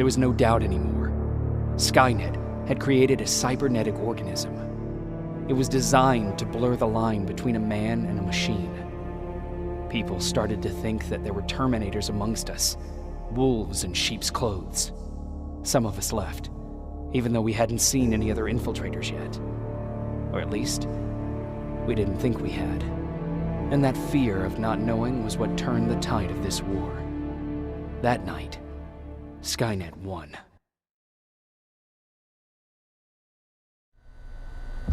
There was no doubt anymore. Skynet had created a cybernetic organism. It was designed to blur the line between a man and a machine. People started to think that there were Terminators amongst us, wolves in sheep's clothes. Some of us left, even though we hadn't seen any other infiltrators yet. Or at least, we didn't think we had. And that fear of not knowing was what turned the tide of this war. That night, Skynet won.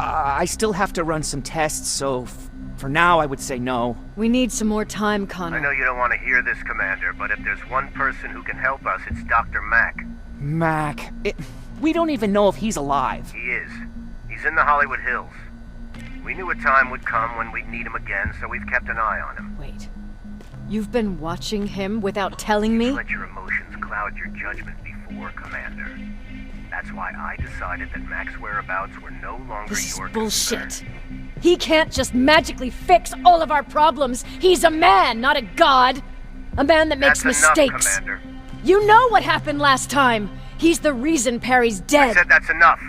I still have to run some tests, so for now I would say no. We need some more time, Connor. I know you don't want to hear this, Commander, but if there's one person who can help us, it's Dr. Mack. Mac, we don't even know if he's alive. He is. He's in the Hollywood Hills. We knew a time would come when we'd need him again, so we've kept an eye on him. Wait. You've been watching him without telling me? Let your emotions cloud your judgment before, Commander. That's why I decided that Mack's whereabouts were no longer This is your bullshit. concern. He can't just magically fix all of our problems. He's a man, not a god. A man that makes That's mistakes. enough, Commander. You know what happened last time. He's the reason Perry's I dead. said that's enough.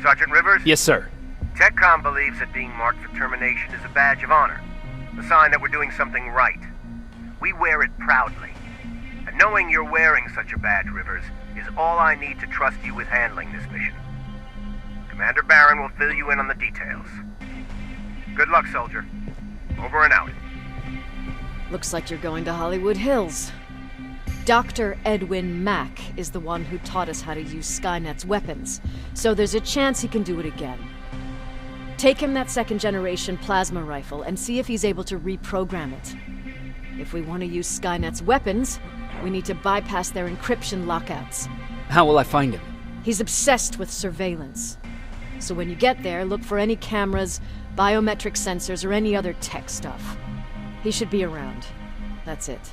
Sergeant Rivers? Yes, sir. TechCom believes that being marked for termination is a badge of honor, a sign that we're doing something right. We wear it proudly. And knowing you're wearing such a badge, Rivers, is all I need to trust you with handling this mission. Commander Barron will fill you in on the details. Good luck, soldier. Over and out. Looks like you're going to Hollywood Hills. Dr. Edwin Mack is the one who taught us how to use Skynet's weapons, so there's a chance he can do it again. Take him that second-generation plasma rifle and see if he's able to reprogram it. If we want to use Skynet's weapons, we need to bypass their encryption lockouts. How will I find him? He's obsessed with surveillance. So when you get there, look for any cameras, biometric sensors, or any other tech stuff. He should be around. That's it.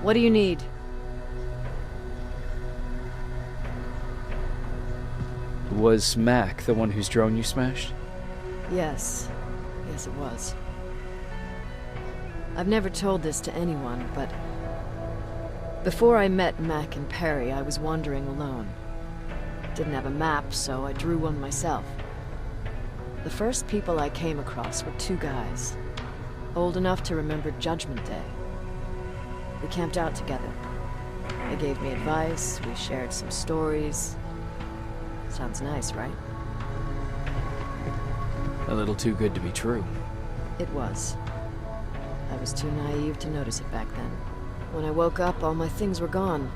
What do you need? Was Mac the one whose drone you smashed? Yes. Yes, it was. I've never told this to anyone, but before I met Mac and Perry, I was wandering alone. Didn't have a map, so I drew one myself. The first people I came across were two guys, old enough to remember Judgment Day. We camped out together. They gave me advice, we shared some stories. Sounds nice, right? A little too good to be true. It was. I was too naive to notice it back then. When I woke up, all my things were gone,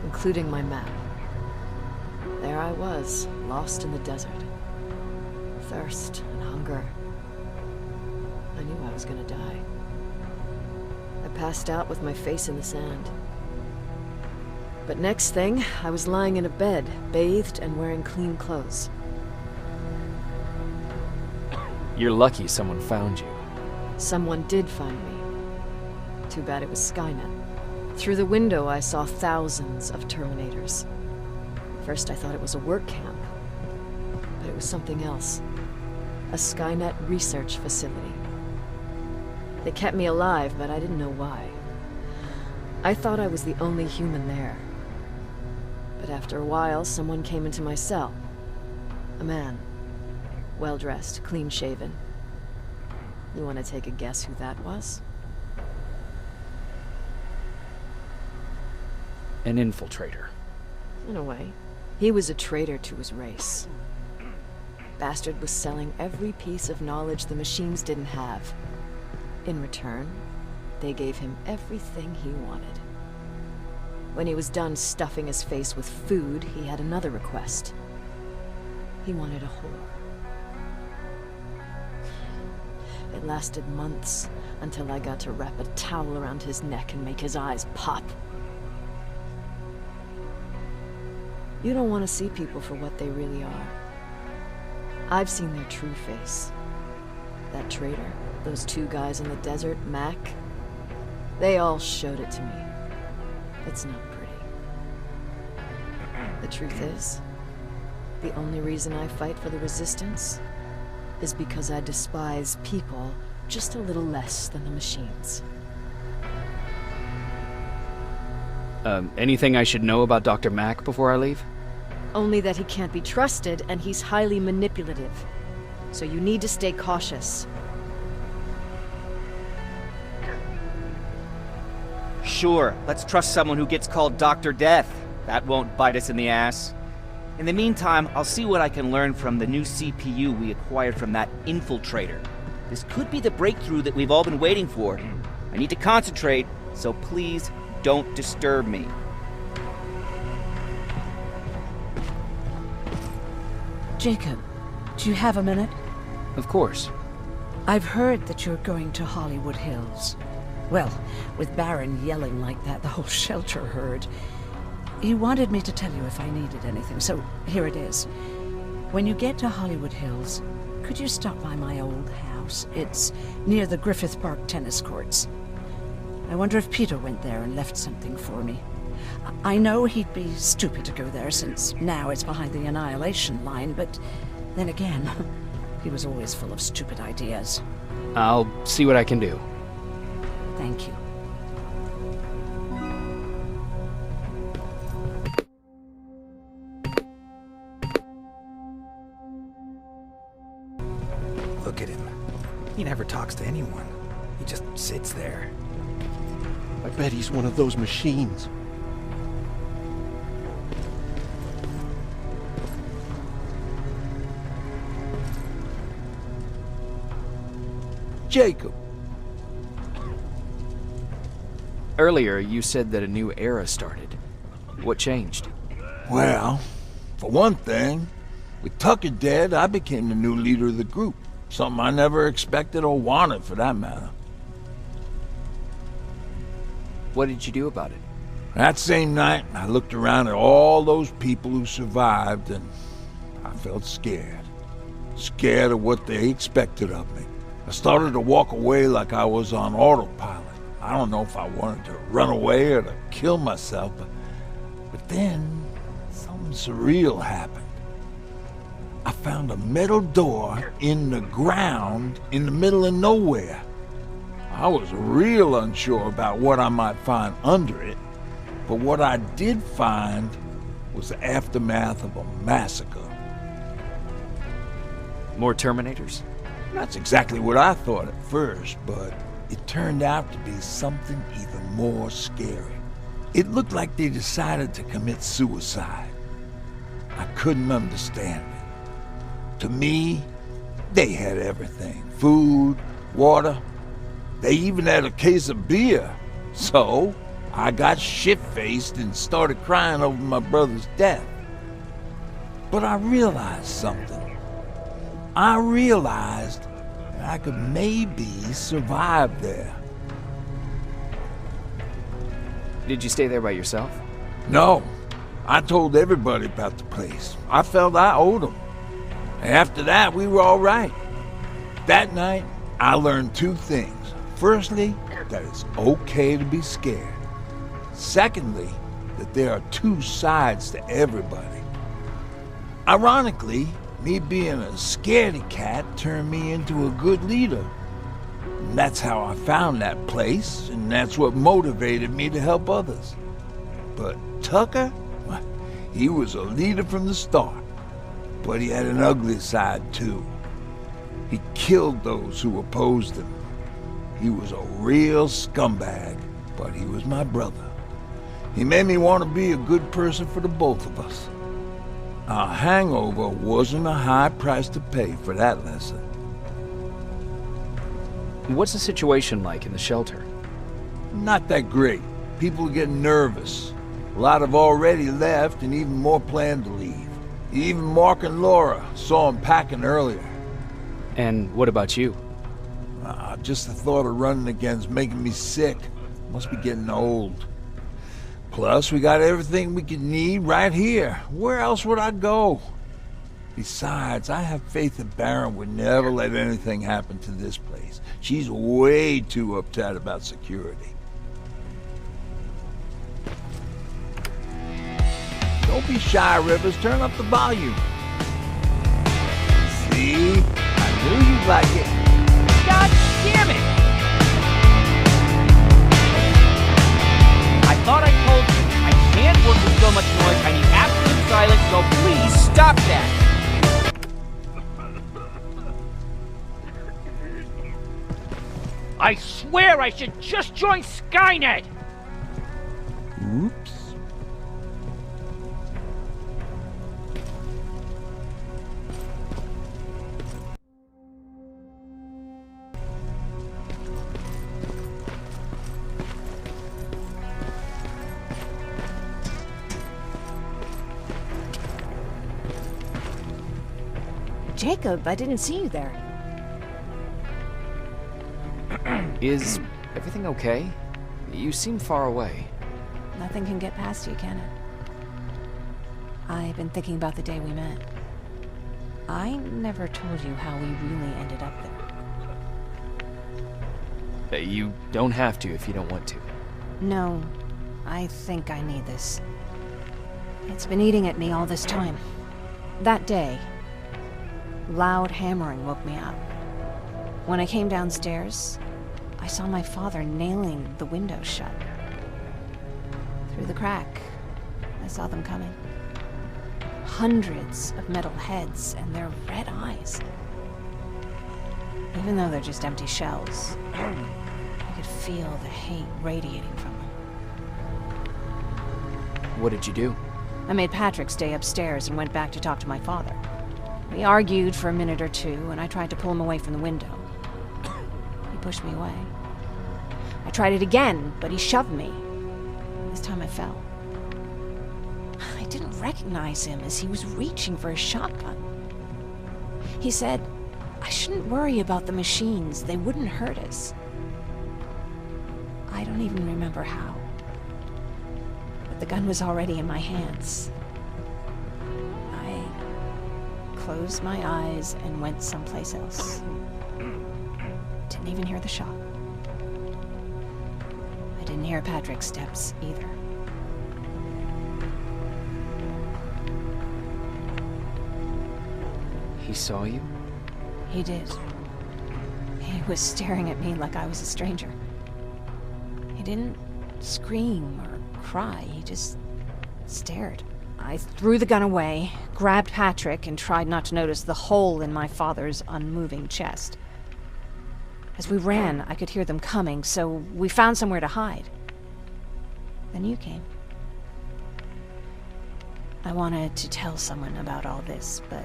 including my map. There I was, lost in the desert. Thirst and hunger. I knew I was gonna die. I passed out with my face in the sand. But next thing, I was lying in a bed, bathed and wearing clean clothes. You're lucky someone found you. Someone did find me. Too bad it was Skynet. Through the window, I saw thousands of Terminators. First, I thought it was a work camp. But it was something else. A Skynet research facility. They kept me alive, but I didn't know why. I thought I was the only human there. But after a while, someone came into my cell. A man. Well-dressed, clean-shaven. You want to take a guess who that was? An infiltrator. In a way. He was a traitor to his race. Bastard was selling every piece of knowledge the machines didn't have. In return, they gave him everything he wanted. When he was done stuffing his face with food, he had another request. He wanted a whore. It lasted months, until I got to wrap a towel around his neck and make his eyes pop. You don't want to see people for what they really are. I've seen their true face. That traitor, those two guys in the desert, Mac, they all showed it to me. It's not pretty. The truth is, the only reason I fight for the Resistance is because I despise people just a little less than the machines. Anything I should know about Dr. Mack before I leave? Only that he can't be trusted, and he's highly manipulative. So you need to stay cautious. Sure, let's trust someone who gets called Dr. Death. That won't bite us in the ass. In the meantime, I'll see what I can learn from the new CPU we acquired from that infiltrator. This could be the breakthrough that we've all been waiting for. I need to concentrate, so please don't disturb me. Jacob, do you have a minute? Of course. I've heard that you're going to Hollywood Hills. Well, with Baron yelling like that, the whole shelter heard. He wanted me to tell you if I needed anything, so here it is. When you get to Hollywood Hills, could you stop by my old house? It's near the Griffith Park tennis courts. I wonder if Peter went there and left something for me. I know he'd be stupid to go there, since now it's behind the Annihilation line, but then again, he was always full of stupid ideas. I'll see what I can do. Thank you. Look at him. He never talks to anyone. He just sits there. I bet he's one of those machines. Jacob. Earlier, you said that a new era started. What changed? Well, for one thing, with Tucker dead, I became the new leader of the group. Something I never expected or wanted, for that matter. What did you do about it? That same night, I looked around at all those people who survived, and I felt scared. Scared of what they expected of me. I started to walk away like I was on autopilot. I don't know if I wanted to run away or to kill myself, but then something surreal happened. I found a metal door in the ground in the middle of nowhere. I was real unsure about what I might find under it, but what I did find was the aftermath of a massacre. More Terminators? That's exactly what I thought at first, but it turned out to be something even more scary. It looked like they decided to commit suicide. I couldn't understand it. To me, they had everything. Food, water. They even had a case of beer. So, I got shit-faced and started crying over my brother's death. But I realized something. I realized that I could maybe survive there. Did you stay there by yourself? No, I told everybody about the place. I felt I owed them. After that, we were all right. That night, I learned two things. Firstly, that it's okay to be scared. Secondly, that there are two sides to everybody. Ironically, me being a scaredy cat turned me into a good leader. And that's how I found that place, and that's what motivated me to help others. But Tucker, well, he was a leader from the start. But he had an ugly side, too. He killed those who opposed him. He was a real scumbag, but he was my brother. He made me want to be a good person for the both of us. A hangover wasn't a high price to pay for that lesson. What's the situation like in the shelter? Not that great. People are getting nervous. A lot have already left, and even more plan to leave. Even Mark and Laura saw him packing earlier. And what about you? Just the thought of running again's making me sick. Must be getting old. Plus, we got everything we could need right here. Where else would I go? Besides, I have faith that Baron would never let anything happen to this place. She's way too uptight about security. Don't be shy, Rivers. Turn up the volume. See? I knew you'd like it. God damn it! I thought I told you, I can't work with so much noise. I need absolute silence, so please stop that! I swear I should just join Skynet! Oops. Jacob, I didn't see you there. Is everything okay? You seem far away. Nothing can get past you, can it? I've been thinking about the day we met. I never told you how we really ended up there. You don't have to if you don't want to. No, I think I need this. It's been eating at me all this time. That day, loud hammering woke me up. When I came downstairs, I saw my father nailing the window shut. Through the crack, I saw them coming. Hundreds of metal heads and their red eyes. Even though they're just empty shells, I could feel the hate radiating from them. What did you do? I made Patrick stay upstairs and went back to talk to my father. We argued for a minute or two, and I tried to pull him away from the window. He pushed me away. I tried it again, but he shoved me. This time I fell. I didn't recognize him as he was reaching for a shotgun. He said, I shouldn't worry about the machines. They wouldn't hurt us. I don't even remember how. But the gun was already in my hands. I closed my eyes and went someplace else. Didn't even hear the shot. I didn't hear Patrick's steps either. He saw you? He did. He was staring at me like I was a stranger. He didn't scream or cry, he just stared. I threw the gun away, grabbed Patrick, and tried not to notice the hole in my father's unmoving chest. As we ran, I could hear them coming, so we found somewhere to hide. Then you came. I wanted to tell someone about all this, but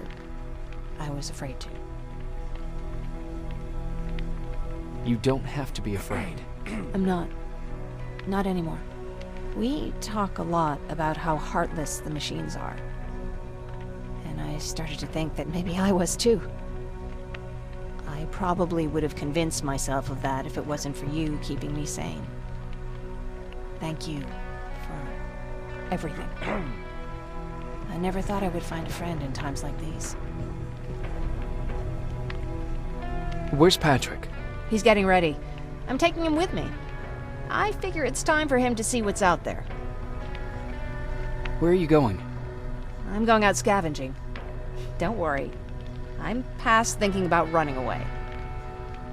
I was afraid to. You don't have to be afraid. I'm not. Not anymore. We talk a lot about how heartless the machines are. And I started to think that maybe I was too. I probably would have convinced myself of that if it wasn't for you keeping me sane. Thank you for everything. I never thought I would find a friend in times like these. Where's Patrick? He's getting ready. I'm taking him with me. I figure it's time for him to see what's out there. Where are you going? I'm going out scavenging. Don't worry. I'm past thinking about running away.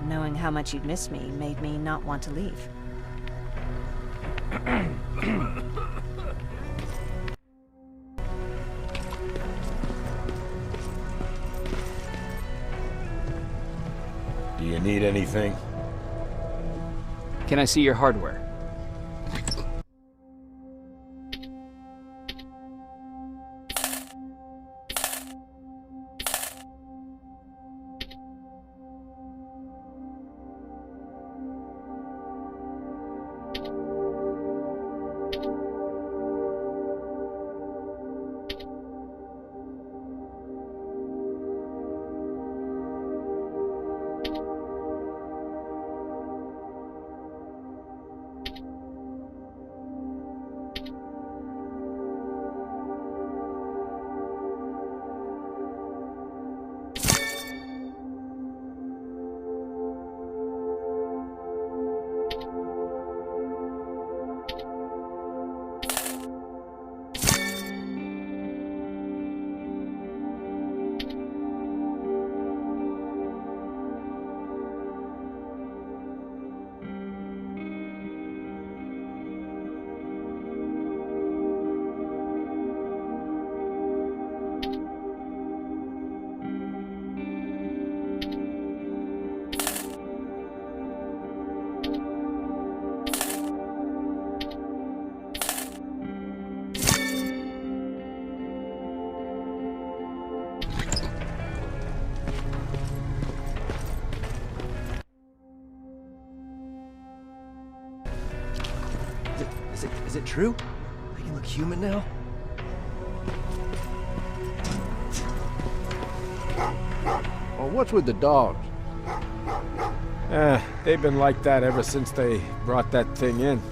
Knowing how much you'd miss me made me not want to leave. Do you need anything? Can I see your hardware? Is it true? I can look human now? Well, what's with the dogs? They've been like that ever since they brought that thing in.